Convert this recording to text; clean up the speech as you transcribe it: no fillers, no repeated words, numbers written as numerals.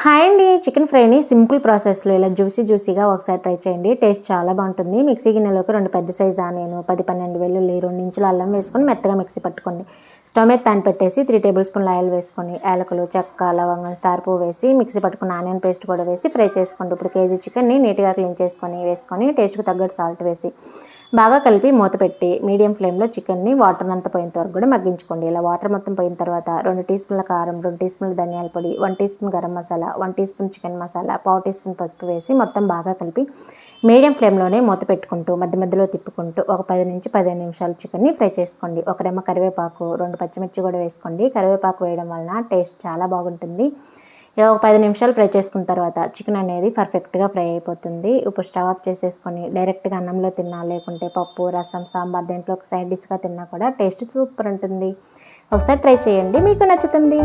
Hi అండి. Chicken ఫ్రైని simple ప్రాసెస్లో ఇలా జ్యూసీగా ఒకసారి ట్రై చేయండి. టేస్ట్ చాలా బాగుంటుంది. మిక్సీ గిన్నెలోకి 2 పెద్ద సైజు ఆనియన్, 10-12 వెల్లుల్లి, 2 ఇంచుల అల్లం వేసుకొని మెత్తగా మిక్సీ పట్టుకోండి. స్టవ్ మీద ప్యాన్ పెట్టేసి 3 టేబుల్ స్పూన్ల ఆయిల్ వేసుకొని యాలకులు, చెక్క, లవంగం, స్టార్ పువ్వు వేసి మిక్సీ పట్టుకున్న ఆనియన్ పేస్ట్ కూడా వేసి ఫ్రై చేసుకోండి. ఇప్పుడు కేజీ చికెన్ని నీట్గా క్లీన్ వేసుకొని టేస్ట్కి తగ్గట్టు సాల్ట్ వేసి బాగా కలిపి మూత పెట్టి మీడియం ఫ్లేమ్లో చికెన్ని వాటర్ అంతా పోయేంత వరకు కూడా మగ్గించుకోండి. ఇలా వాటర్ మొత్తం పోయిన తర్వాత 2 టీ స్పూన్ల కారం, 2 టీ స్పూన్ల ధనియాల పొడి, 1 teaspoon garam masala, 1 teaspoon chicken masala, 1/2 teaspoon పసుపు వేసి మొత్తం బాగా కలిపి మీడియం ఫ్లేమ్లోనే మూత పెట్టుకుంటూ మధ్యలో తిప్పుకుంటూ ఒక 10 నుంచి 15 నిమిషాలు చికెన్ని ఫ్రై చేసుకోండి. ఒక రెమ్మ కరివేపాకు, 2 పచ్చిమిర్చి కూడా వేసుకోండి. కరివేపాకు వేయడం వలన టేస్ట్ చాలా బాగుంటుంది. ఇలా ఒక 10 నిమిషాలు ఫ్రై చేసుకున్న తర్వాత చికెన్ అనేది పర్ఫెక్ట్గా ఫ్రై అయిపోతుంది. ఇప్పుడు స్టవ్ ఆఫ్ చేసేసుకొని డైరెక్ట్గా అన్నంలో తిన్నా, లేకుంటే పప్పు, రసం, సాంబార్ దేంట్లో ఒక సైడ్ డిష్గా తిన్నా కూడా టేస్ట్ సూపర్ ఉంటుంది. ఒకసారి ట్రై చేయండి, మీకు నచ్చుతుంది.